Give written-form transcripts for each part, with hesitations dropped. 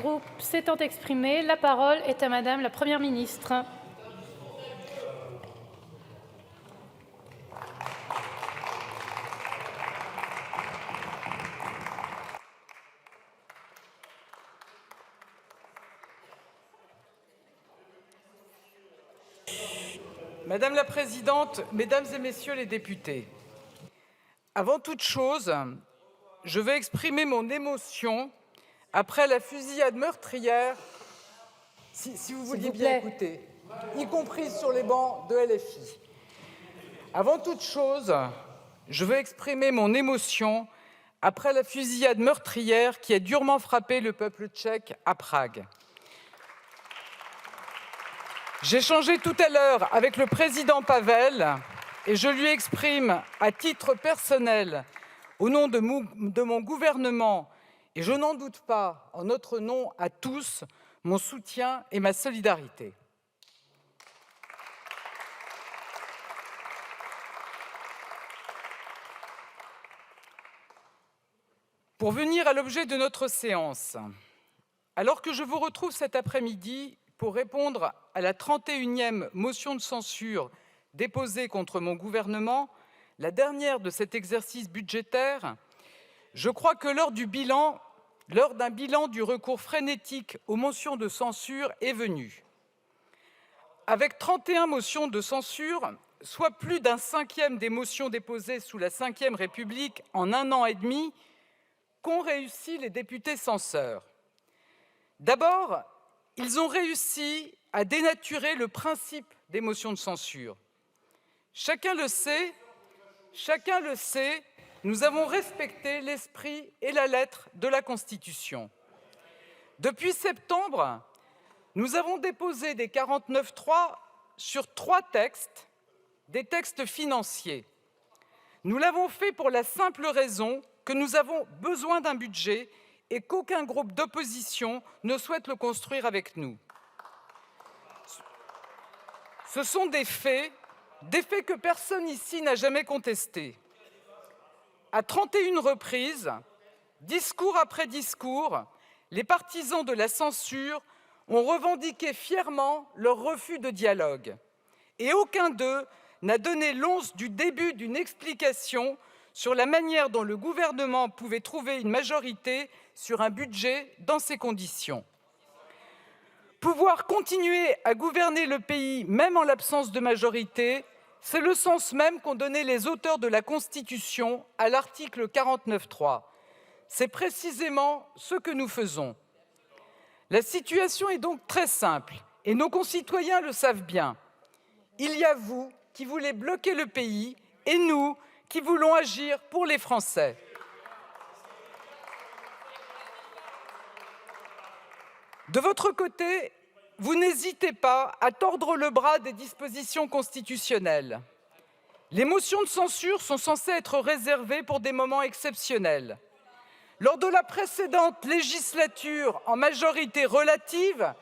Groupe s'étant exprimé, la parole est à Madame la Première ministre. Madame la Présidente, Mesdames et Messieurs les députés, avant toute chose, je veux exprimer mon émotion après la fusillade meurtrière, si vous vouliez bien écouter, y compris sur les bancs de LFI. Avant toute chose, je veux exprimer mon émotion après la fusillade meurtrière qui a durement frappé le peuple tchèque à Prague. J'ai échangé tout à l'heure avec le président Pavel et je lui exprime à titre personnel, au nom de mon gouvernement, et je n'en doute pas, en notre nom à tous, mon soutien et ma solidarité. Pour venir à l'objet de notre séance, alors que je vous retrouve cet après-midi pour répondre à la 31e motion de censure déposée contre mon gouvernement, la dernière de cet exercice budgétaire, je crois que l'heure d'un bilan du recours frénétique aux motions de censure est venue. Avec 31 motions de censure, soit plus d'un cinquième des motions déposées sous la Ve République en 1 an et demi, qu'ont réussi les députés censeurs. D'abord, ils ont réussi à dénaturer le principe des motions de censure. Chacun le sait, nous avons respecté l'esprit et la lettre de la Constitution. Depuis septembre, nous avons déposé des 49.3 sur 3 textes, des textes financiers. Nous l'avons fait pour la simple raison que nous avons besoin d'un budget et qu'aucun groupe d'opposition ne souhaite le construire avec nous. Ce sont des faits que personne ici n'a jamais contestés. À 31 reprises, discours après discours, les partisans de la censure ont revendiqué fièrement leur refus de dialogue. Et aucun d'eux n'a donné l'once du début d'une explication sur la manière dont le gouvernement pouvait trouver une majorité sur un budget dans ces conditions. Pouvoir continuer à gouverner le pays, même en l'absence de majorité, c'est le sens même qu'ont donné les auteurs de la Constitution à l'article 49.3. C'est précisément ce que nous faisons. La situation est donc très simple, et nos concitoyens le savent bien. Il y a vous qui voulez bloquer le pays, et nous qui voulons agir pour les Français. De votre côté, vous n'hésitez pas à tordre le bras des dispositions constitutionnelles. Les motions de censure sont censées être réservées pour des moments exceptionnels. Lors de la précédente législature en majorité relative,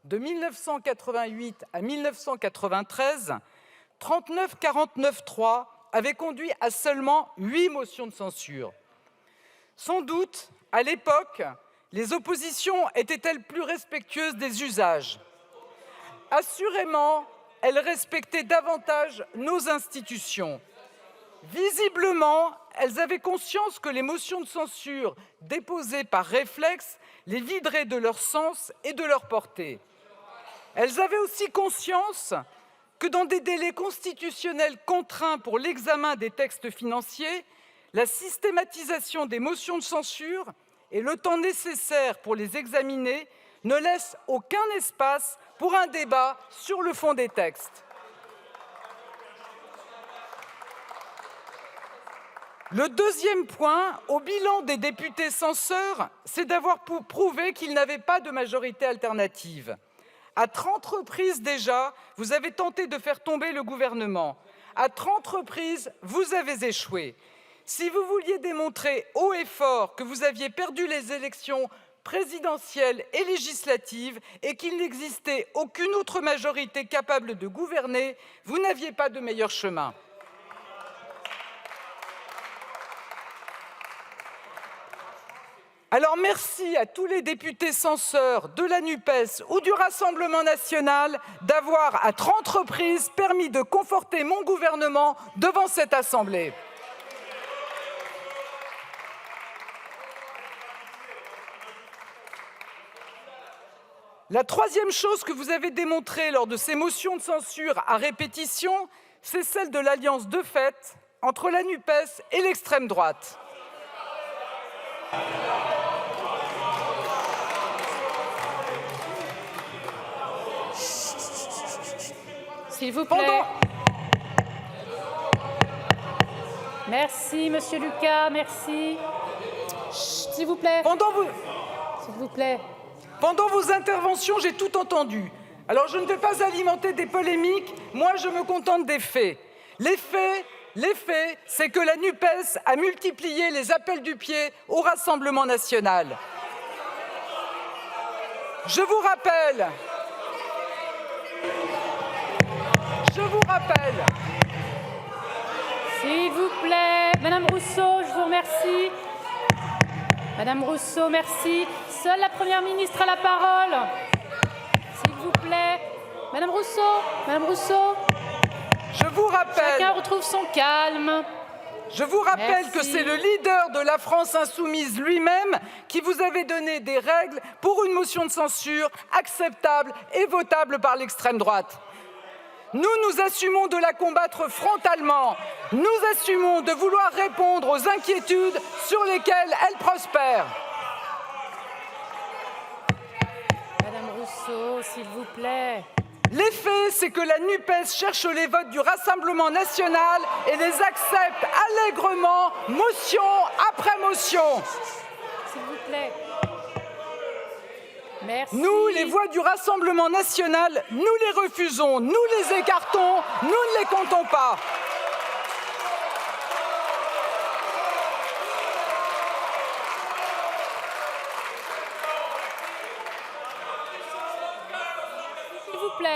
de 1988 à 1993, 39-49-3 avait conduit à seulement 8 motions de censure. Sans doute, à l'époque, les oppositions étaient-elles plus respectueuses des usages. Assurément, elles respectaient davantage nos institutions. Visiblement, elles avaient conscience que les motions de censure déposées par réflexe les videraient de leur sens et de leur portée. Elles avaient aussi conscience que dans des délais constitutionnels contraints pour l'examen des textes financiers, la systématisation des motions de censure et le temps nécessaire pour les examiner ne laissent aucun espace pour un débat sur le fond des textes. Le deuxième point, au bilan des députés censeurs, c'est d'avoir prouvé qu'ils n'avaient pas de majorité alternative. À 30 reprises déjà, vous avez tenté de faire tomber le gouvernement. À 30 reprises, vous avez échoué. Si vous vouliez démontrer haut et fort que vous aviez perdu les élections présidentielle et législative et qu'il n'existait aucune autre majorité capable de gouverner, vous n'aviez pas de meilleur chemin. Alors merci à tous les députés censeurs de la NUPES ou du Rassemblement national d'avoir, à 30 reprises, permis de conforter mon gouvernement devant cette Assemblée. La troisième chose que vous avez démontrée lors de ces motions de censure à répétition, c'est celle de l'alliance de fait entre la NUPES et l'extrême droite. S'il vous plaît. Merci, Monsieur Lucas, merci. S'il vous plaît. S'il vous plaît. Pendant vos interventions, j'ai tout entendu. Alors je ne vais pas alimenter des polémiques, moi je me contente des faits. Les faits, c'est que la NUPES a multiplié les appels du pied au Rassemblement national. Je vous rappelle. S'il vous plaît. Madame Rousseau, je vous remercie. Madame Rousseau, merci. Seule la Première ministre a la parole. S'il vous plaît. Madame Rousseau. Je vous rappelle. Chacun retrouve son calme. Je vous rappelle que c'est le leader de la France insoumise lui-même qui vous avait donné des règles pour une motion de censure acceptable et votable par l'extrême droite. Nous assumons de la combattre frontalement. Nous assumons de vouloir répondre aux inquiétudes sur lesquelles elle prospère. Madame Rousseau, s'il vous plaît. Les faits, c'est que la NUPES cherche les votes du Rassemblement national et les accepte allègrement, motion après motion. S'il vous plaît. Merci. Nous, les voix du Rassemblement national, nous les refusons, nous les écartons, nous ne les comptons pas.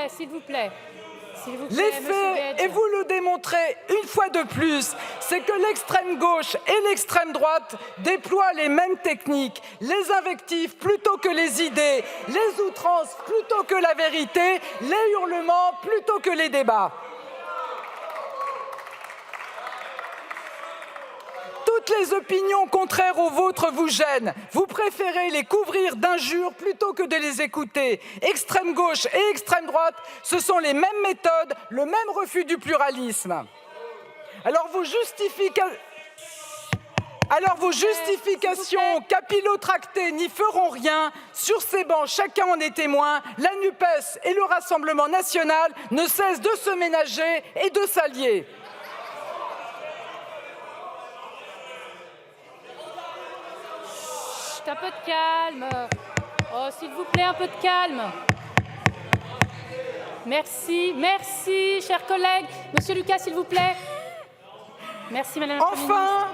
S'il vous plaît. Les faits, et vous le démontrez une fois de plus, c'est que l'extrême gauche et l'extrême droite déploient les mêmes techniques, les invectives plutôt que les idées, les outrances plutôt que la vérité, les hurlements plutôt que les débats. Toutes les opinions contraires aux vôtres vous gênent. Vous préférez les couvrir d'injures plutôt que de les écouter. Extrême gauche et extrême droite, ce sont les mêmes méthodes, le même refus du pluralisme. Alors vos justifications capillotractées n'y feront rien. Sur ces bancs, chacun en est témoin. La NUPES et le Rassemblement national ne cessent de se ménager et de s'allier. Un peu de calme. Oh, s'il vous plaît, un peu de calme. Merci, chers collègues. Monsieur Lucas, s'il vous plaît. Merci, Madame la Première ministre.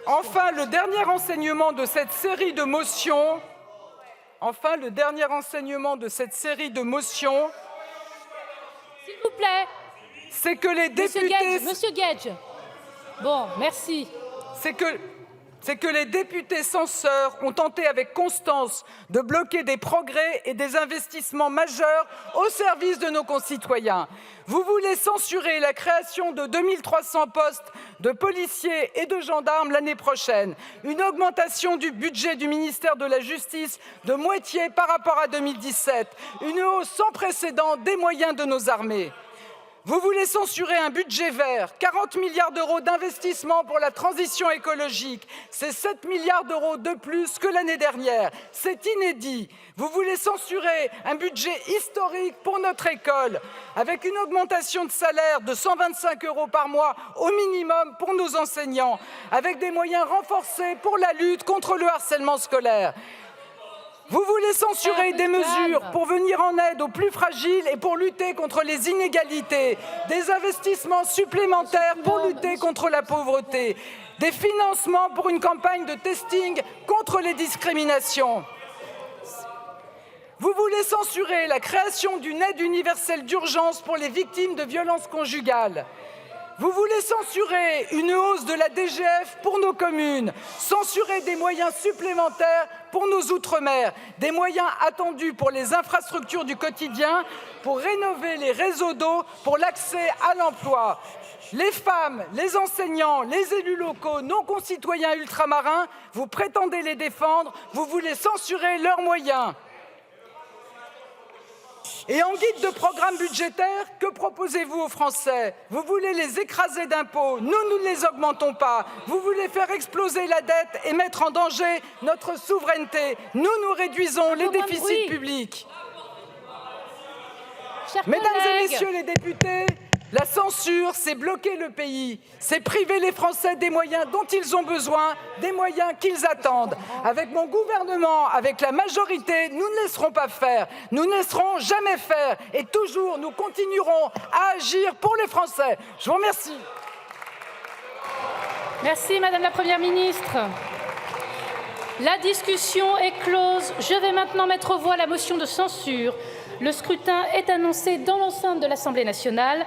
Enfin, le dernier enseignement de cette série de motions. S'il vous plaît. C'est que les députés. Monsieur Guedj. Bon, merci. C'est que les députés censeurs ont tenté avec constance de bloquer des progrès et des investissements majeurs au service de nos concitoyens. Vous voulez censurer la création de 2300 postes de policiers et de gendarmes l'année prochaine, une augmentation du budget du ministère de la Justice de moitié par rapport à 2017, une hausse sans précédent des moyens de nos armées. Vous voulez censurer un budget vert, 40 milliards d'euros d'investissement pour la transition écologique. C'est 7 milliards d'euros de plus que l'année dernière. C'est inédit. Vous voulez censurer un budget historique pour notre école, avec une augmentation de salaire de 125 € par mois au minimum pour nos enseignants, avec des moyens renforcés pour la lutte contre le harcèlement scolaire. Vous voulez censurer des mesures pour venir en aide aux plus fragiles et pour lutter contre les inégalités, des investissements supplémentaires pour lutter contre la pauvreté, des financements pour une campagne de testing contre les discriminations. Vous voulez censurer la création d'une aide universelle d'urgence pour les victimes de violences conjugales. Vous voulez censurer une hausse de la DGF pour nos communes, censurer des moyens supplémentaires pour nos outre-mer, des moyens attendus pour les infrastructures du quotidien, pour rénover les réseaux d'eau, pour l'accès à l'emploi. Les femmes, les enseignants, les élus locaux, nos concitoyens ultramarins, vous prétendez les défendre, vous voulez censurer leurs moyens. Et en guide de programme budgétaire, que proposez-vous aux Français? Vous voulez les écraser d'impôts, nous ne les augmentons pas. Vous voulez faire exploser la dette et mettre en danger notre souveraineté. Nous réduisons les déficits publics. Mesdames et messieurs les députés, la censure, c'est bloquer le pays, c'est priver les Français des moyens dont ils ont besoin, des moyens qu'ils attendent. Avec mon gouvernement, avec la majorité, nous ne laisserons pas faire, nous ne laisserons jamais faire et toujours nous continuerons à agir pour les Français. Je vous remercie. Merci Madame la Première ministre. La discussion est close. Je vais maintenant mettre aux voix la motion de censure. Le scrutin est annoncé dans l'enceinte de l'Assemblée nationale.